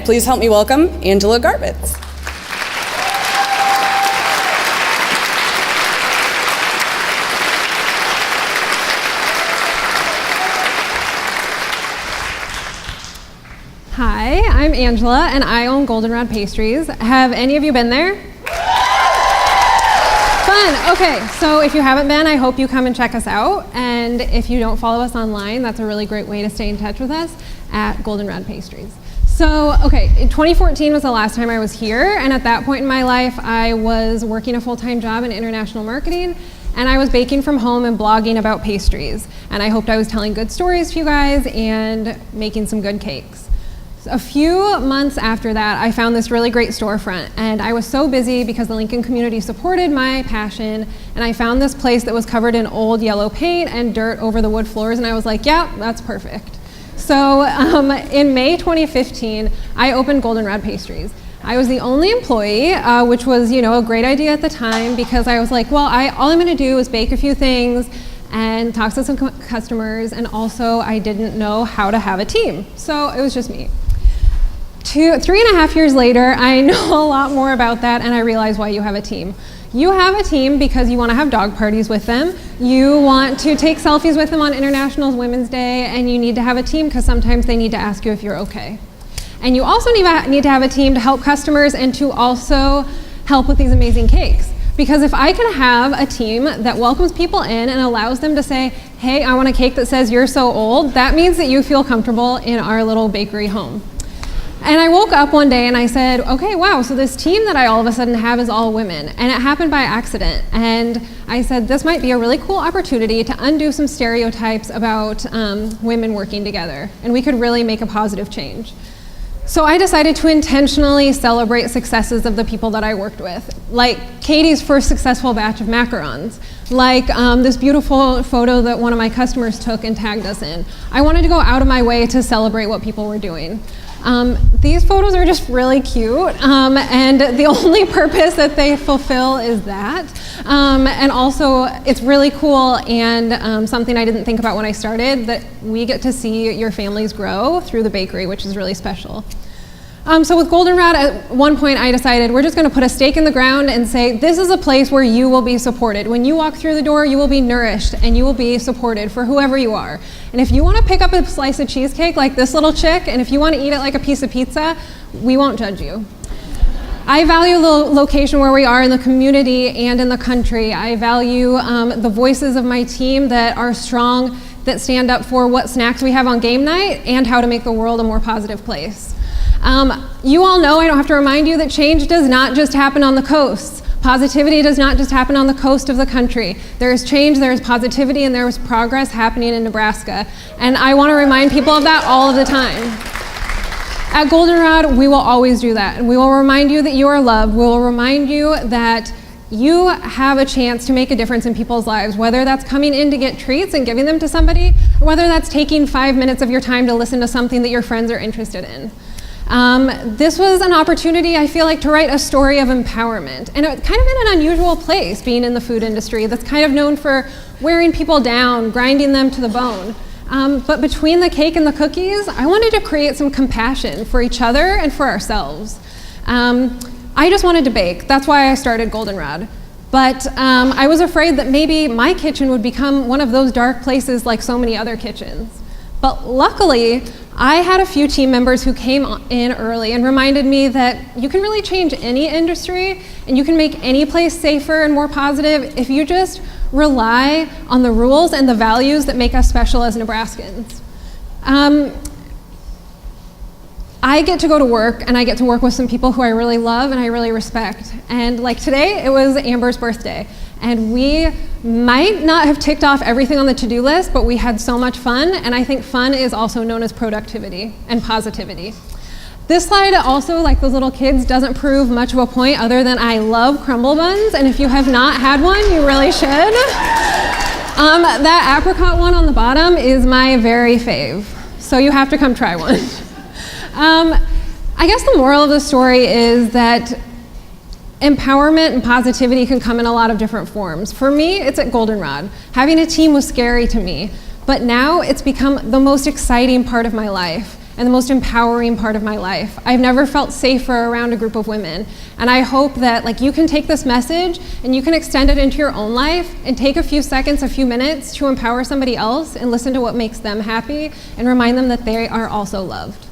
please help me welcome Angela Garbacz. Hi, I'm Angela, and I own Goldenrod Pastries. Have any of you been there? Fun. Okay, so if you haven't been, I hope you come and check us out. And if you don't follow us online, that's a really great way to stay in touch with us at Goldenrod Pastries. So, okay, 2014 was the last time I was here, and at that point in my life, I was working a full-time job in international marketing, and I was baking from home and blogging about pastries. And I hoped I was telling good stories to you guys and making some good cakes. A few months after that, I found this really great storefront, and I was so busy because the Lincoln community supported my passion, and I found this place that was covered in old yellow paint and dirt over the wood floors, and I was like, yeah, that's perfect. So in May 2015, I opened Goldenrod Pastries. I was the only employee, which was, a great idea at the time, because I was like, well, all I'm gonna do is bake a few things and talk to some customers, and also I didn't know how to have a team, so it was just me. 3.5 years later, I know a lot more about that, and I realize why you have a team. You have a team because you want to have dog parties with them, you want to take selfies with them on International Women's Day, and you need to have a team because sometimes they need to ask you if you're okay. And you also need to have a team to help customers and to also help with these amazing cakes. Because if I can have a team that welcomes people in and allows them to say, hey, I want a cake that says you're so old, that means that you feel comfortable in our little bakery home. And I woke up one day and I said, okay, wow, so this team that I all of a sudden have is all women. And it happened by accident. And I said, this might be a really cool opportunity to undo some stereotypes about women working together. And we could really make a positive change. So I decided to intentionally celebrate successes of the people that I worked with, like Katie's first successful batch of macarons, like this beautiful photo that one of my customers took and tagged us in. I wanted to go out of my way to celebrate what people were doing. These photos are just really cute, and the only purpose that they fulfill is that. And also, it's really cool and something I didn't think about when I started, that we get to see your families grow through the bakery, which is really special. So with Goldenrod, at one point I decided we're just going to put a stake in the ground and say, this is a place where you will be supported. When you walk through the door, you will be nourished and you will be supported for whoever you are. And if you want to pick up a slice of cheesecake like this little chick, and if you want to eat it like a piece of pizza, we won't judge you. I value the location where we are in the community and in the country. I value the voices of my team that are strong, that stand up for what snacks we have on game night and how to make the world a more positive place. You all know, I don't have to remind you, that change does not just happen on the coasts. Positivity does not just happen on the coast of the country. There is change, there is positivity, and there is progress happening in Nebraska. And I want to remind people of that all of the time. At Goldenrod, we will always do that. And we will remind you that you are loved. We will remind you that you have a chance to make a difference in people's lives, whether that's coming in to get treats and giving them to somebody, or whether that's taking 5 minutes of your time to listen to something that your friends are interested in. This was an opportunity, I feel like, to write a story of empowerment, and it kind of in an unusual place, being in the food industry that's kind of known for wearing people down, grinding them to the bone. But between the cake and the cookies, I wanted to create some compassion for each other and for ourselves. I just wanted to bake. That's why I started Goldenrod. But I was afraid that maybe my kitchen would become one of those dark places like so many other kitchens. But luckily, I had a few team members who came in early and reminded me that you can really change any industry and you can make any place safer and more positive if you just rely on the rules and the values that make us special as Nebraskans. I get to go to work and I get to work with some people who I really love and I really respect. And like today, it was Amber's birthday. And we might not have ticked off everything on the to-do list, but we had so much fun, and I think fun is also known as productivity and positivity. This slide also, like those little kids, doesn't prove much of a point other than I love crumble buns, and if you have not had one, you really should. That apricot one on the bottom is my very fave, so you have to come try one. I guess the moral of the story is that empowerment and positivity can come in a lot of different forms. For me, it's at Goldenrod. Having a team was scary to me, but now it's become the most exciting part of my life. and the most empowering part of my life. I've never felt safer around a group of women. And I hope that like you can take this message and you can extend it into your own life and take a few seconds, a few minutes to empower somebody else and listen to what makes them happy and remind them that they are also loved.